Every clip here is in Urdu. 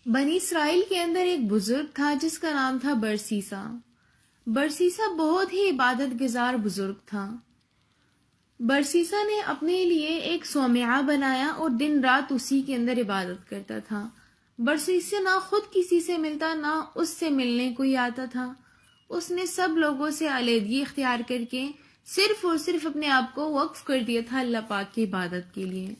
بنی اسرائیل کے اندر ایک بزرگ تھا جس کا نام تھا برسیسا۔ برسیسا بہت ہی عبادت گزار بزرگ تھا۔ برسیسا نے اپنے لیے ایک صومعہ بنایا اور دن رات اسی کے اندر عبادت کرتا تھا۔ برسیسا نہ خود کسی سے ملتا، نہ اس سے ملنے کوئی آتا تھا۔ اس نے سب لوگوں سے علیحدگی اختیار کر کے صرف اور صرف اپنے آپ کو وقف کر دیا تھا اللہ پاک کی عبادت کے لیے۔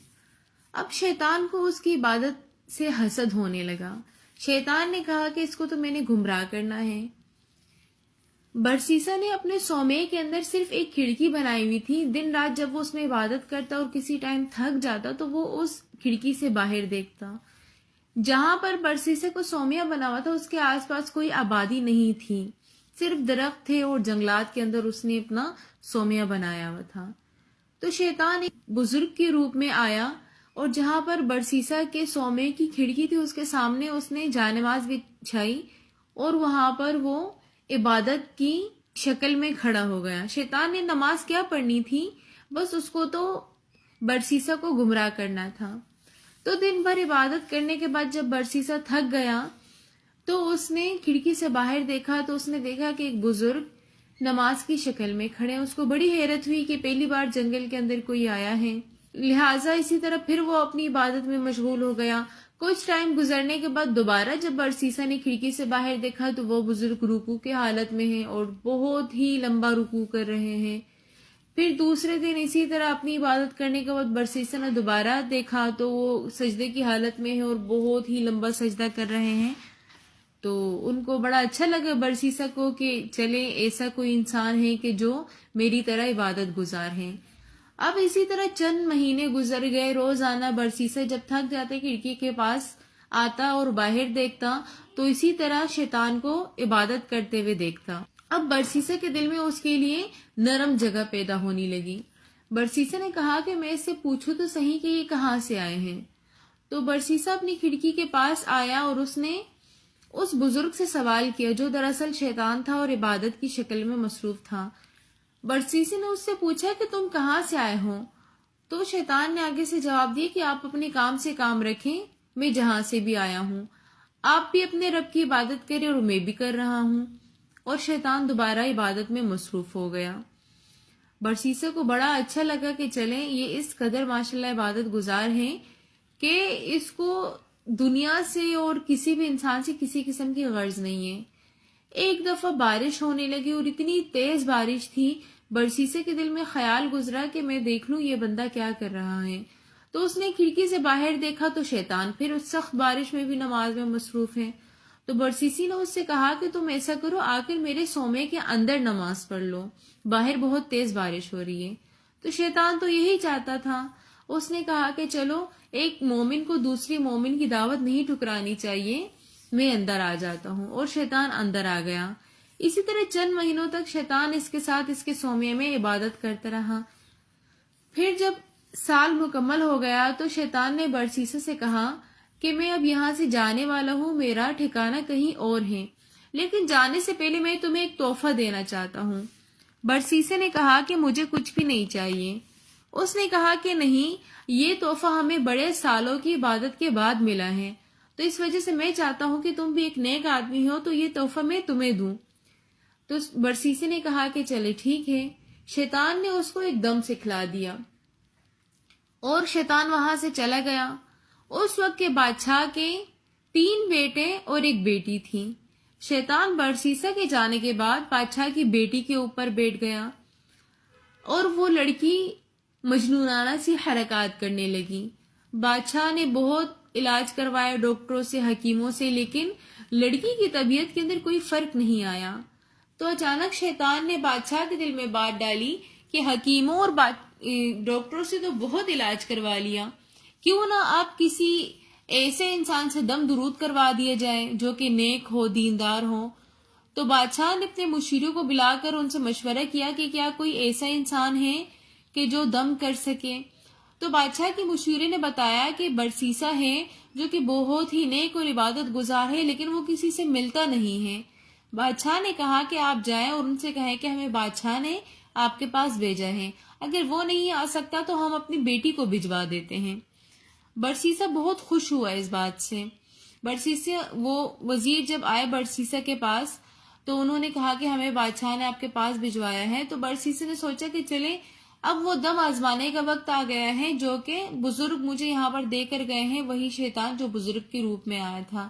اب شیطان کو اس کی عبادت سے حسد ہونے لگا۔ شیطان نے کہا کہ اس کو تو میں نے گمراہ کرنا ہے۔ برسیسا نے اپنے صومعے کے اندر صرف ایک کھڑکی بنائی ہوئی تھی۔ دن رات جب وہ اس میں عبادت کرتا اور کسی ٹائم تھک جاتا تو وہ اس کھڑکی سے باہر دیکھتا۔ جہاں پر برسیسا کو صومعہ بنا ہوا تھا اس کے آس پاس کوئی آبادی نہیں تھی، صرف درخت تھے اور جنگلات کے اندر اس نے اپنا صومعہ بنایا ہوا تھا۔ تو شیطان ایک بزرگ کے روپ میں آیا اور جہاں پر برسیسا کے صومعے کی کھڑکی تھی اس کے سامنے اس نے جانماز بچھائی اور وہاں پر وہ عبادت کی شکل میں کھڑا ہو گیا۔ شیطان نے نماز کیا پڑھنی تھی، بس اس کو تو برسیسا کو گمراہ کرنا تھا۔ تو دن بھر عبادت کرنے کے بعد جب برسیسا تھک گیا تو اس نے کھڑکی سے باہر دیکھا تو اس نے دیکھا کہ ایک بزرگ نماز کی شکل میں کھڑے۔ اس کو بڑی حیرت ہوئی کہ پہلی بار جنگل کے اندر کوئی آیا ہے، لہٰذا اسی طرح پھر وہ اپنی عبادت میں مشغول ہو گیا۔ کچھ ٹائم گزرنے کے بعد دوبارہ جب برسیسا نے کھڑکی سے باہر دیکھا تو وہ بزرگ رکوع کی حالت میں ہیں اور بہت ہی لمبا رکوع کر رہے ہیں۔ پھر دوسرے دن اسی طرح اپنی عبادت کرنے کے بعد برسیسا نے دوبارہ دیکھا تو وہ سجدے کی حالت میں ہیں اور بہت ہی لمبا سجدہ کر رہے ہیں۔ تو ان کو بڑا اچھا لگا برسیسا کو کہ چلے ایسا کوئی انسان ہے کہ جو میری طرح عبادت گزار ہیں۔ اب اسی طرح چند مہینے گزر گئے۔ روزانہ برسیسا جب تھک جاتا کھڑکی کے پاس آتا اور باہر دیکھتا تو اسی طرح شیطان کو عبادت کرتے ہوئے دیکھتا۔ اب برسیسا کے دل میں اس کے لیے نرم جگہ پیدا ہونے لگی۔ برسیسا نے کہا کہ میں اس سے پوچھوں تو صحیح کہ یہ کہاں سے آئے ہیں۔ تو برسیسا اپنی کھڑکی کے پاس آیا اور اس نے اس بزرگ سے سوال کیا جو دراصل شیطان تھا اور عبادت کی شکل میں مصروف تھا۔ برسیسا نے اس سے پوچھا کہ تم کہاں سے آئے ہو؟ تو شیطان نے آگے سے جواب دیا کہ آپ اپنے کام سے کام رکھیں، میں جہاں سے بھی آیا ہوں، آپ بھی اپنے رب کی عبادت کریں اور میں بھی کر رہا ہوں۔ اور شیطان دوبارہ عبادت میں مصروف ہو گیا۔ برسیسا کو بڑا اچھا لگا کہ چلیں یہ اس قدر ماشاءاللہ عبادت گزار ہیں کہ اس کو دنیا سے اور کسی بھی انسان سے کسی قسم کی غرض نہیں ہے۔ ایک دفعہ بارش ہونے لگی اور اتنی تیز بارش تھی، برسیسا کے دل میں خیال گزرا کہ میں دیکھ لوں یہ بندہ کیا کر رہا ہے۔ تو اس نے کھڑکی سے باہر دیکھا تو شیطان پھر اس سخت بارش میں بھی نماز میں مصروف ہے۔ تو برسیسی نے اس سے کہا کہ تم ایسا کرو، آ کر میرے صومعے کے اندر نماز پڑھ لو، باہر بہت تیز بارش ہو رہی ہے۔ تو شیطان تو یہی چاہتا تھا۔ اس نے کہا کہ چلو ایک مومن کو دوسری مومن کی دعوت نہیں ٹھکرانی چاہیے، میں اندر آ جاتا ہوں۔ اور شیطان اندر آ گیا۔ اسی طرح چند مہینوں تک شیطان اس کے ساتھ اس کے صومعے میں عبادت کرتا رہا۔ پھر جب سال مکمل ہو گیا تو شیطان نے برسیسا سے کہا کہ میں اب یہاں سے جانے والا ہوں، میرا ٹھکانہ کہیں اور ہے، لیکن جانے سے پہلے میں تمہیں ایک تحفہ دینا چاہتا ہوں۔ برسیسا نے کہا کہ مجھے کچھ بھی نہیں چاہیے۔ اس نے کہا کہ نہیں، یہ تحفہ ہمیں بڑے سالوں کی عبادت کے بعد ملا ہے، تو اس وجہ سے میں چاہتا ہوں کہ تم بھی ایک نیک آدمی ہو تو یہ تحفہ میں تمہیں دوں۔ تو برسیسا نے کہا کہ چلے ٹھیک ہے۔ شیطان نے اس کو ایک دم سکھلا دیا اور شیطان وہاں سے چلا گیا۔ اس وقت کے بادشاہ کے 3 بیٹے اور ایک بیٹی تھی۔ شیطان برسیسا کے جانے کے بعد بادشاہ کی بیٹی کے اوپر بیٹھ گیا اور وہ لڑکی مجنونانہ سی حرکات کرنے لگی۔ بادشاہ نے بہت علاج کروایا ڈاکٹروں سے، حکیموں سے، لیکن لڑکی کی طبیعت کے اندر کوئی فرق نہیں آیا۔ تو اچانک شیطان نے بادشاہ کے دل میں بات ڈالی کہ حکیموں اور ڈاکٹروں سے تو بہت علاج کروا لیا، کیوں نہ آپ کسی ایسے انسان سے دم درود کروا دیے جائے جو کہ نیک ہو، دیندار ہو۔ تو بادشاہ نے اپنے مشیروں کو بلا کر ان سے مشورہ کیا کہ کیا کوئی ایسا انسان ہے کہ جو دم کر سکے۔ تو بادشاہ کی مشیرے نے بتایا کہ برسیسا ہے جو کہ بہت ہی نیک اور عبادت گزار ہے، لیکن وہ کسی سے ملتا نہیں ہے۔ بادشاہ نے کہا کہ آپ جائیں اور ان سے کہیں کہ ہمیں بادشاہ نے آپ کے پاس بھیجا ہے، اگر وہ نہیں آ سکتا تو ہم اپنی بیٹی کو بھجوا دیتے ہیں۔ برسیسا بہت خوش ہوا اس بات سے۔ برسیسا وہ وزیر جب آئے برسیسا کے پاس تو انہوں نے کہا کہ ہمیں بادشاہ نے آپ کے پاس بھجوایا ہے. تو برسیسا نے سوچا کہ چلیں اب وہ دم آزمانے کا وقت آ گیا ہے جو کہ بزرگ مجھے یہاں پر دے کر گئے ہیں، وہی شیطان جو بزرگ کے روپ میں آیا تھا.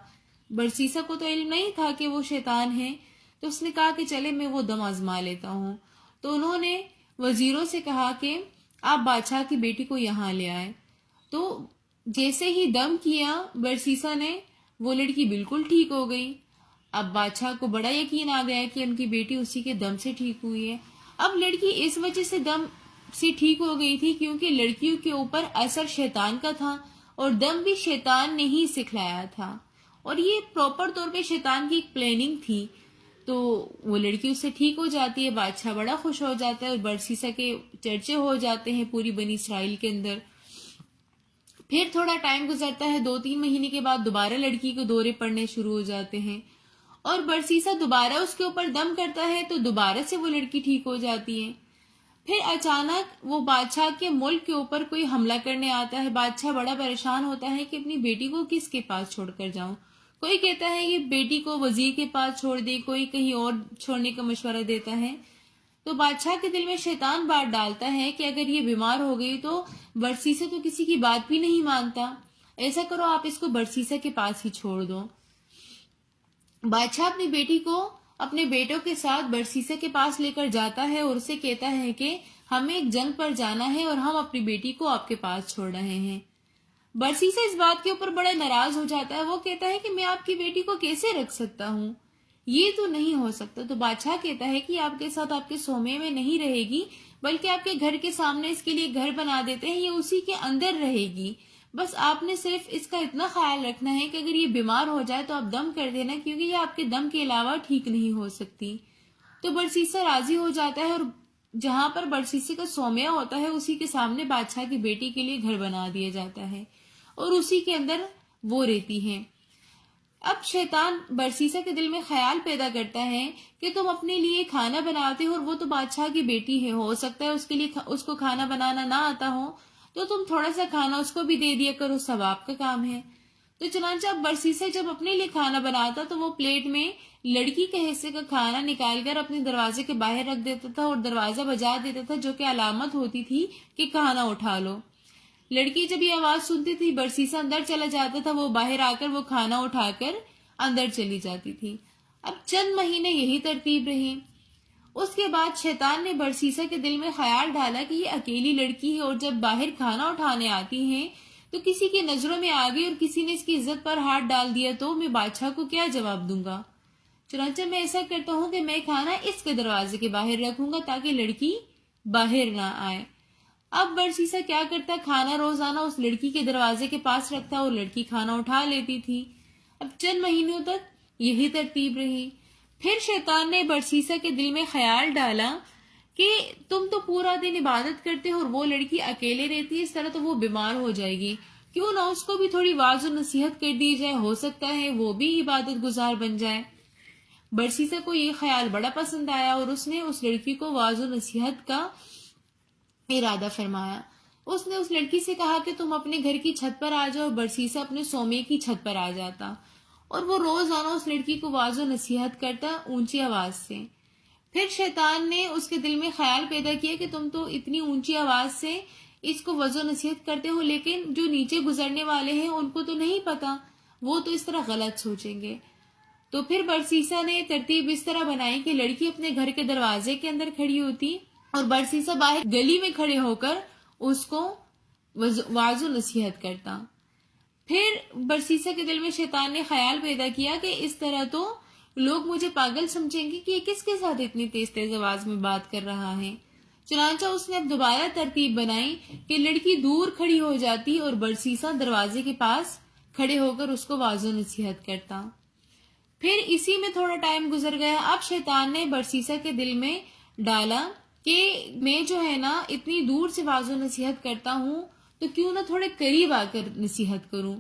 برسیسا کو تو علم نہیں تھا کہ وہ شیطان ہے، تو اس نے کہا کہ چلے میں وہ دم آزما لیتا ہوں. تو انہوں نے وزیروں سے کہا کہ آپ بادشاہ کی بیٹی کو یہاں لے آئے. تو جیسے ہی دم کیا برسیسا نے، وہ لڑکی بالکل ٹھیک ہو گئی. اب بادشاہ کو بڑا یقین آ گیا کہ ان کی بیٹی اسی کے دم سے ٹھیک ہوئی ہے. اب لڑکی اس وجہ سے دم سے ٹھیک ہو گئی تھی کیونکہ لڑکیوں کے اوپر اثر شیطان کا تھا اور دم بھی شیطان نے ہی سکھلایا تھا، اور یہ پراپر طور پہ شیطان کی ایک پلاننگ تھی. تو وہ لڑکی اس سے ٹھیک ہو جاتی ہے، بادشاہ بڑا خوش ہو جاتا ہے اور برسیسا کے چرچے ہو جاتے ہیں پوری بنی اسرائیل کے اندر. پھر تھوڑا ٹائم گزرتا ہے، 2-3 مہینے کے بعد دوبارہ لڑکی کو دورے پڑنے شروع ہو جاتے ہیں اور برسیسا دوبارہ اس کے اوپر دم کرتا ہے تو دوبارہ سے وہ لڑکی ٹھیک ہو جاتی ہے. پھر اچانک وہ بادشاہ کے ملک کے اوپر کوئی حملہ کرنے آتا ہے. بادشاہ بڑا پریشان ہوتا ہے کہ اپنی بیٹی کو کس کے پاس چھوڑ کر جاؤں. کوئی کہتا ہے کہ بیٹی کو وزیر کے پاس چھوڑ دے، کوئی کہیں اور چھوڑنے کا مشورہ دیتا ہے. تو بادشاہ کے دل میں شیطان بات ڈالتا ہے کہ اگر یہ بیمار ہو گئی تو برسیسا تو کسی کی بات بھی نہیں مانتا، ایسا کرو آپ اس کو برسیسا کے پاس ہی چھوڑ دو. بادشاہ اپنی بیٹی کو اپنے بیٹوں کے ساتھ برسیسا کے پاس لے کر جاتا ہے اور اسے کہتا ہے کہ ہمیں ایک جنگ پر جانا ہے اور ہم اپنی بیٹی کو آپ کے پاس چھوڑ رہے ہیں. برسیسا اس بات کے اوپر بڑا ناراض ہو جاتا ہے. وہ کہتا ہے کہ میں آپ کی بیٹی کو کیسے رکھ سکتا ہوں، یہ تو نہیں ہو سکتا. تو بادشاہ کہتا ہے کہ آپ کے ساتھ آپ کے سومے میں نہیں رہے گی، بلکہ آپ کے گھر کے سامنے اس کے لیے گھر بنا دیتے ہیں، یہ اسی کے اندر رہے گی. بس آپ نے صرف اس کا اتنا خیال رکھنا ہے کہ اگر یہ بیمار ہو جائے تو آپ دم کر دینا، کیونکہ یہ آپ کے دم کے علاوہ ٹھیک نہیں ہو سکتی. تو برسیسا راضی ہو جاتا ہے اور جہاں پر برسیسے کا سومیا ہوتا ہے اسی کے سامنے بادشاہ کی بیٹی کے لیے گھر بنا دیا جاتا ہے اور اسی کے اندر وہ رہتی ہیں. اب شیطان برسیسا کے دل میں خیال پیدا کرتا ہے کہ تم اپنے لیے کھانا بناتے ہو اور وہ تو بادشاہ کی بیٹی ہے، ہو سکتا ہے اس کے لیے اس کو کھانا بنانا نہ آتا ہو، تو تم تھوڑا سا کھانا اس کو بھی دے دیا کرو، ثواب کا کام ہے. تو چنانچہ اب برسیسا جب اپنے لیے کھانا بناتا تو وہ پلیٹ میں لڑکی کے حصے کا کھانا نکال کر اپنے دروازے کے باہر رکھ دیتا تھا اور دروازہ بجا دیتا تھا، جو کہ علامت ہوتی تھی کہ کھانا اٹھا لو. لڑکی جب یہ آواز سنتی تھی برسیسا اندر چلا جاتا تھا، وہ باہر آ کر وہ کھانا اٹھا کر اندر چلی جاتی تھی. اب چند مہینے یہی ترتیب رہی. اس کے بعد شیطان نے برسیسا کے دل میں خیال ڈالا کہ یہ اکیلی لڑکی ہے اور جب باہر کھانا اٹھانے آتی ہے تو کسی کی نظروں میں آ گئی اور کسی نے اس کی عزت پر ہاتھ ڈال دیا تو میں بادشاہ کو کیا جواب دوں گا. چنانچہ میں ایسا کرتا ہوں کہ میں کھانا اس کے دروازے کے باہر رکھوں گا تاکہ لڑکی باہر نہ آئے. اب برسیسا کیا کرتا، کھانا روزانہ اس لڑکی کے دروازے کے پاس رکھتا اور لڑکی کھانا اٹھا لیتی تھی. اب چند مہینوں تک یہی ترتیب رہی. پھر شیطان نے برسیسا کے دل میں خیال ڈالا کہ تم تو پورا دن عبادت کرتے ہو اور وہ لڑکی اکیلے رہتی ہے، اس طرح تو وہ بیمار ہو جائے گی، کیوں نہ اس کو بھی تھوڑی واعظ و نصیحت کر دی جائے، ہو سکتا ہے وہ بھی عبادت گزار بن جائے. برسیسا کو یہ خیال بڑا پسند آیا اور اس نے اس لڑکی کو واعظ و نصیحت کا ارادہ فرمایا. اس نے اس لڑکی سے کہا کہ تم اپنے گھر کی چھت پر آ جاؤ. برسیسا اپنے سومے کی چھت پر آ جاتا اور وہ روزانہ اس لڑکی کو واعظ و نصیحت کرتا اونچی آواز سے. پھر شیطان نے اس کے دل میں خیال پیدا کیا کہ تم تو اتنی اونچی آواز سے اس کو واعظ و نصیحت کرتے ہو، لیکن جو نیچے گزرنے والے ہیں ان کو تو نہیں پتا، وہ تو اس طرح غلط سوچیں گے. تو پھر برسیسا نے ترتیب اس طرح بنائی کہ لڑکی اپنے گھر کے دروازے کے اندر کھڑی ہوتی اور برسیسا باہر گلی میں کھڑے ہو کر اس کو واعظ و نصیحت کرتا. پھر برسیسا کے دل میں شیطان نے خیال پیدا کیا کہ اس طرح تو لوگ مجھے پاگل سمجھیں گے کہ یہ کس کے ساتھ اتنی تیز تیز آواز میں بات کر رہا ہے. چنانچہ اس نے اب دوبارہ ترتیب بنائی کہ لڑکی دور کھڑی ہو جاتی اور برسیسا دروازے کے پاس کھڑے ہو کر اس کو واعظ و نصیحت کرتا. پھر اسی میں تھوڑا ٹائم گزر گیا. اب شیطان نے برسیسا کے دل میں ڈالا کہ میں جو ہے نا اتنی دور سے واعظ و نصیحت کرتا ہوں تو کیوں نہ تھوڑے قریب آ کر نصیحت کروں.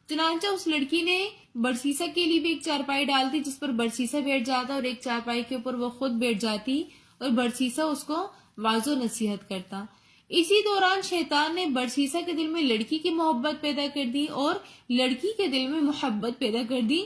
چنانچہ اس لڑکی نے برسیسا کے لیے بھی ایک چارپائی ڈال دی جس پر برسیسا بیٹھ جاتا اور ایک چارپائی کے اوپر وہ خود بیٹھ جاتی اور برسیسا اس کو واعظ و نصیحت کرتا. اسی دوران شیطان نے برسیسا کے دل میں لڑکی کی محبت پیدا کر دی اور لڑکی کے دل میں محبت پیدا کر دی۔